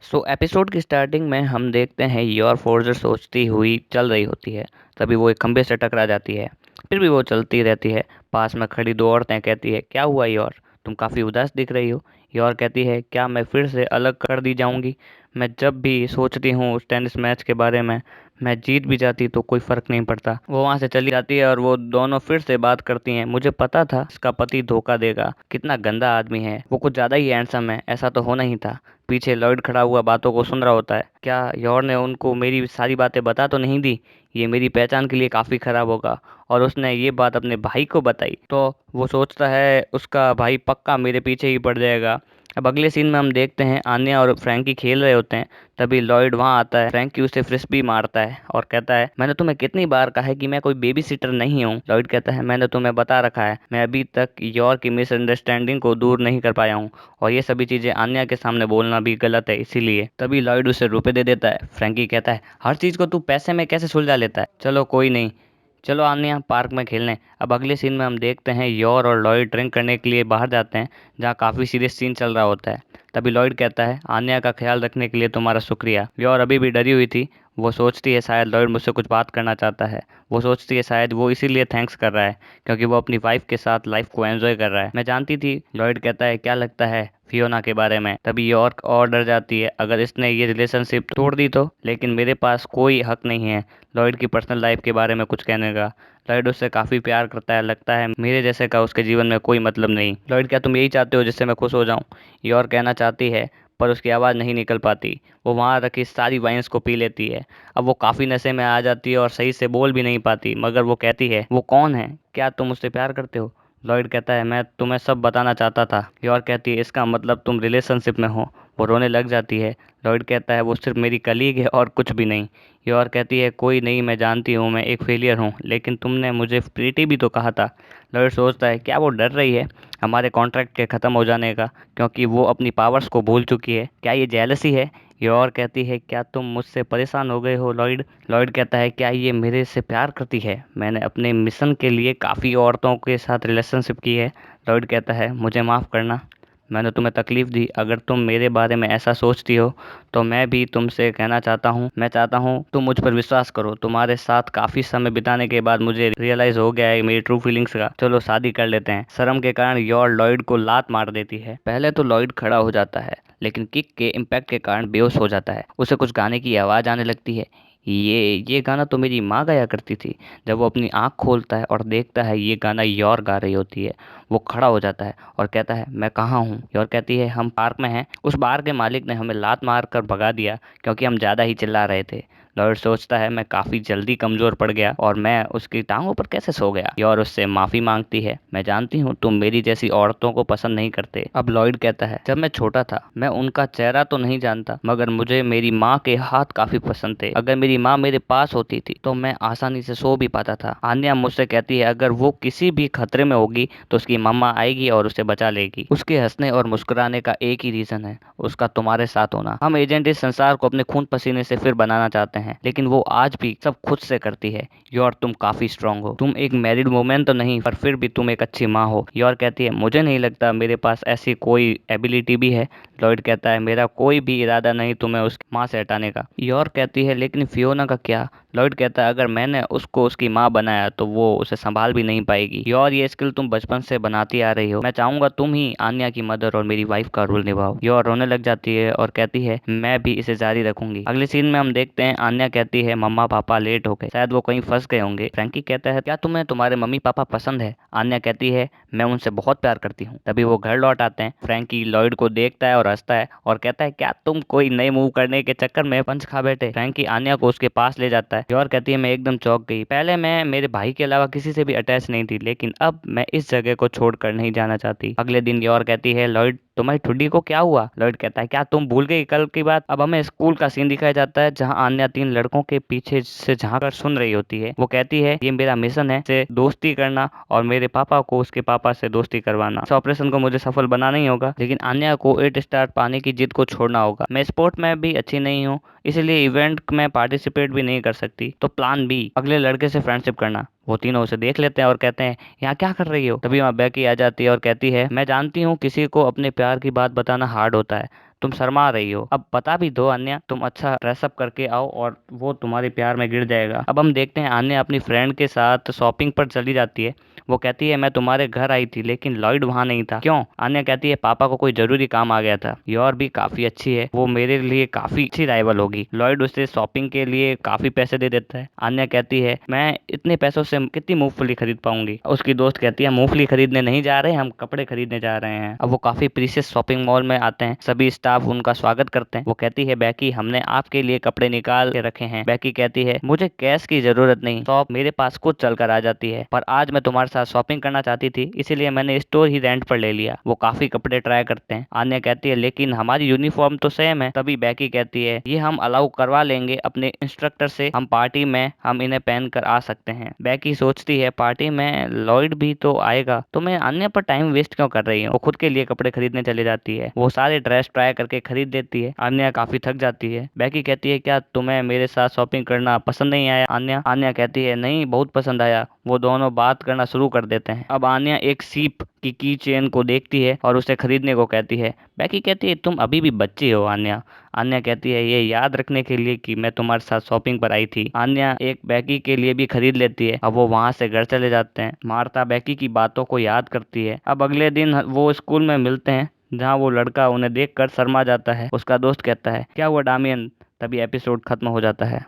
Episode की starting में हम देखते हैं योर फोर्जर सोचती हुई चल रही होती है। तभी वो एक खंबे से टकरा जाती है। फिर भी वो चलती रहती है। पास में खड़ी दो औरतें कहती है, क्या हुआ योर, तुम काफ़ी उदास दिख रही हो। योर कहती है, क्या मैं फिर से अलग कर दी जाऊंगी। मैं जब भी सोचती हूँ उस टेनिस मैच के बारे में, मैं जीत भी जाती तो कोई फ़र्क नहीं पड़ता। वो वहाँ से चली जाती है और वो दोनों फिर से बात करती हैं। मुझे पता था इसका पति धोखा देगा, कितना गंदा आदमी है वो, कुछ ज़्यादा ही हैंडसम है, ऐसा तो होना ही था। पीछे लॉयड खड़ा हुआ बातों को सुन रहा होता है। क्या यॉर ने उनको मेरी सारी बातें बता तो नहीं दी, ये मेरी पहचान के लिए काफ़ी ख़राब होगा। और उसने ये बात अपने भाई को बताई तो वो सोचता है उसका भाई पक्का मेरे पीछे ही पड़ जाएगा। अब अगले सीन में हम देखते हैं आन्या और फ्रैंकी खेल रहे होते हैं। तभी लॉयड वहां आता है। फ्रैंकी उसे फ्रिस्बी मारता है और कहता है, मैंने तुम्हें कितनी बार कहा है कि मैं कोई बेबी सिटर नहीं हूँ। लॉयड कहता है, मैंने तुम्हें बता रखा है, मैं अभी तक यॉर की मिसअंडरस्टैंडिंग को दूर नहीं कर पाया हूँ, और ये सभी चीजें आन्या के सामने बोलना भी गलत है, इसीलिए। तभी लॉयड उसे रुपए दे देता है। फ्रैंकी कहता है, हर चीज को तू पैसे में कैसे सुलझा लेता है, चलो कोई नहीं, चलो आन्या पार्क में खेलने। अब अगले सीन में हम देखते हैं योर और लॉयड ड्रिंक करने के लिए बाहर जाते हैं, जहाँ काफ़ी सीरियस सीन चल रहा होता है। तभी लॉयड कहता है, आन्या का ख्याल रखने के लिए तुम्हारा शुक्रिया। योर अभी भी डरी हुई थी। वो सोचती है शायद लॉयड मुझसे कुछ बात करना चाहता है। वो सोचती है शायद वो इसीलिए थैंक्स कर रहा है क्योंकि वो अपनी वाइफ के साथ लाइफ को एंजॉय कर रहा है। मैं जानती थी। लॉयड कहता है, क्या लगता है फियोना के बारे में। तभी यॉर्क और डर जाती है, अगर इसने ये रिलेशनशिप तोड़ दी तो। लेकिन मेरे पास कोई हक नहीं है लॉयड की पर्सनल लाइफ के बारे में कुछ कहने का। लॉयड उससे काफ़ी प्यार करता है, लगता है मेरे जैसे का उसके जीवन में कोई मतलब नहीं। लॉयड, क्या तुम यही चाहते हो जिससे मैं खुश हो जाऊं। यॉर्क कहना चाहती है पर उसकी आवाज़ नहीं निकल पाती। वो वहाँ रखी सारी वाइन्स को पी लेती है। अब वो काफ़ी नशे में आ जाती है और सही से बोल भी नहीं पाती, मगर वो कहती है, वो कौन है, क्या तुम उससे प्यार करते हो। लॉयड कहता है, मैं तुम्हें सब बताना चाहता था। यॉर्क कहती है, इसका मतलब तुम रिलेशनशिप में हो। वो रोने लग जाती है। लॉयड कहता है, वो सिर्फ मेरी कलीग है और कुछ भी नहीं। यॉर्क कहती है, कोई नहीं, मैं जानती हूँ मैं एक फेलियर हूँ, लेकिन तुमने मुझे प्रीति भी तो कहा था। लॉयड सोचता है, क्या वो डर रही है हमारे कॉन्ट्रैक्ट के ख़त्म हो जाने का, क्योंकि वो अपनी पावर्स को भूल चुकी है। क्या ये जेलसी है। यॉर्क कहती है, क्या तुम मुझसे परेशान हो गए हो लॉयड। लॉयड कहता है, क्या ये मेरे से प्यार करती है, मैंने अपने मिशन के लिए काफ़ी औरतों के साथ रिलेशनशिप की है। लॉयड कहता है, मुझे माफ़ करना, मैंने तुम्हें तकलीफ़ दी। अगर तुम मेरे बारे में ऐसा सोचती हो तो मैं भी तुमसे कहना चाहता हूँ, मैं चाहता हूँ तुम मुझ पर विश्वास करो। तुम्हारे साथ काफ़ी समय बिताने के बाद मुझे रियलाइज़ हो गया है मेरी ट्रू फीलिंग्स का। चलो शादी कर लेते हैं। शर्म के कारण योर लॉयड को लात मार देती है। पहले तो लॉयड खड़ा हो जाता है, लेकिन किक के इम्पैक्ट के कारण बेहोश हो जाता है। उसे कुछ गाने की आवाज़ आने लगती है। ये गाना तो मेरी माँ गाया करती थी। जब वो अपनी आँख खोलता है और देखता है ये गाना योर गा रही होती है, वो खड़ा हो जाता है और कहता है, मैं कहाँ हूँ। योर कहती है, हम पार्क में हैं। उस बार के मालिक ने हमें लात मार कर भगा दिया क्योंकि हम ज़्यादा ही चिल्ला रहे थे। लॉयड सोचता है, मैं काफ़ी जल्दी कमज़ोर पड़ गया और मैं उसकी टांगों पर कैसे सो गया। योर उससे माफ़ी मांगती है, मैं जानती हूँ तुम मेरी जैसी औरतों को पसंद नहीं करते। अब लॉयड कहता है, जब मैं छोटा था मैं उनका चेहरा तो नहीं जानता, मगर मुझे मेरी माँ के हाथ काफ़ी पसंद थे। अगर मेरी माँ मेरे पास होती थी तो मैं आसानी से सो भी पाता था। आन्या मुझसे कहती है, अगर वो किसी भी खतरे में होगी तो उसकी मम्मा आएगी और उसे बचा लेगी। उसके हंसने और मुस्कुराने का एक ही रीजन है, उसका तुम्हारे साथ होना। हम एजेंट इस संसार को अपने खून पसीने से फिर बनाना चाहते हैं, लेकिन वो आज भी सब खुद से करती है। योर, तुम काफी स्ट्रांग हो। तुम एक मैरिड वुमेन तो नहीं, पर फिर भी तुम एक अच्छी माँ हो। योर कहती है, मुझे नहीं लगता मेरे पास ऐसी कोई एबिलिटी भी है। लॉयड कहता है, मेरा कोई भी इरादा नहीं तुम्हें उसकी माँ से हटाने का। योर कहती है, लेकिन फियोना का क्या। लॉयड कहता है, अगर मैंने उसको उसकी माँ बनाया तो वो उसे संभाल भी नहीं पाएगी। योर, ये स्किल तुम बचपन से बनाती आ रही हो। मैं चाहूंगा तुम ही आन्या की मदर और मेरी वाइफ का रोल निभाओ। योर रोने लग जाती है और कहती है, मैं भी इसे जारी रखूंगी। अगले सीन में हम देखते हैं आन्या कहती है, मम्मा पापा लेट हो गए, शायद वो कहीं फंस गए होंगे। फ्रैंकी कहता है, क्या तुम्हें तुम्हारे मम्मी पापा पसंद है। आन्या कहती है, मैं उनसे बहुत प्यार करती हूँ। तभी वो घर लौट आते हैं। फ्रैंकी लॉयड को देखता है और हंसता है और कहता है, क्या तुम कोई नए मूव करने के चक्कर में पंच खा बैठे। फ्रैंकी आन्या को उसके पास ले जाता है। योर कहती है, मैं एकदम चौंक गई। पहले मैं मेरे भाई के अलावा किसी से भी अटैच नहीं थी, लेकिन अब मैं इस जगह को छोड़कर नहीं जाना चाहती। अगले दिन योर कहती है, लॉयड तुम्हारी ठुड्डी को क्या हुआ। लॉयड कहता है, क्या तुम भूल गई कल की बात। अब हमें स्कूल का सीन दिखाया जाता है जहाँ आन्या तीन लड़कों के पीछे से झांक कर सुन रही होती है। वो कहती है, ये मेरा मिशन है, से दोस्ती करना और मेरे पापा को उसके पापा से दोस्ती करवाना। इस ऑपरेशन को मुझे सफल बनाना ही होगा, लेकिन आन्या को 8 स्टार पाने की जिद को छोड़ना होगा। मैं स्पोर्ट में भी अच्छी नहीं हूँ, इसलिए इवेंट में पार्टिसिपेट भी नहीं कर सकती। तो प्लान बी, अगले लड़के से फ्रेंडशिप करना। वो तीनों उसे देख लेते हैं और कहते हैं, यहाँ क्या कर रही हो। तभी वहाँ बेकी आ जाती है और कहती है, मैं जानती हूँ किसी को अपने प्यार की बात बताना हार्ड होता है, तुम शर्मा रही हो, अब बता भी दो अन्या, तुम अच्छा ड्रेसअप करके आओ और वो तुम्हारे प्यार में गिर जाएगा। अब हम देखते हैं अन्या अपनी फ्रेंड के साथ शॉपिंग पर चली जाती है। वो कहती है मैं तुम्हारे घर आई थी लेकिन लॉयड वहाँ नहीं था। क्यों? अन्या कहती है पापा को कोई जरूरी काम आ गया था। योर भी काफी अच्छी है, वो मेरे लिए काफी अच्छी राइवल होगी। लॉयड उसे शॉपिंग के लिए काफी पैसे दे देता है। अन्या कहती है मैं इतने पैसों से कितनी मूंगफली खरीद पाऊंगी। उसकी दोस्त कहती है मूंगफली खरीदने नहीं जा रहे, हम कपड़े खरीदने जा रहे हैं। अब वो काफी प्रीशियस शॉपिंग मॉल में आते हैं। सभी स्टाफ उनका स्वागत करते हैं। वो कहती है बैकी हमने आपके लिए कपड़े निकाल के रखे हैं। बैकी कहती है मुझे कैश की जरूरत नहीं, शॉप मेरे पास खुद चल कर आ जाती है, पर आज मैं तुम्हारे साथ शॉपिंग करना चाहती थी इसीलिए मैंने स्टोर ही रेंट पर ले लिया। वो काफी कपड़े ट्राई करते हैं। आन्या कहती है लेकिन हमारी यूनिफॉर्म तो सेम है। तभी बैकी कहती है ये हम अलाउ करवा लेंगे अपने इंस्ट्रक्टर से, हम पार्टी में हम इन्हें पहन कर आ सकते हैं। बैकी सोचती है पार्टी में लॉयड भी तो आएगा तो मैं अन्य पर टाइम वेस्ट क्यों कर रही हूँ। वो खुद के लिए कपड़े खरीदने चली जाती है। वो सारे ड्रेस ट्राई करके खरीद देती है। अन्य काफी थक जाती है। बैकी कहती है क्या तुम्हें मेरे साथ शॉपिंग करना पसंद नहीं आया? अन्य कहती है नहीं बहुत पसंद आया। वो दोनों बात करना शुरू कर देते हैं। अब आन्या एक सीप की चेन को देखती है और उसे खरीदने को कहती है। बैकी कहती है तुम अभी भी बच्ची हो आन्या। आन्या कहती है ये याद रखने के लिए कि मैं तुम्हारे साथ शॉपिंग पर आई थी। आन्या एक बैकी के लिए भी खरीद लेती है। अब वो वहां से घर चले जाते हैं। मार्था बैकी की बातों को याद करती है। अब अगले दिन वो स्कूल में मिलते हैं जहाँ वो लड़का उन्हें देखकर शर्मा जाता है। उसका दोस्त कहता है क्या हुआ डामियन? तभी एपिसोड खत्म हो जाता है।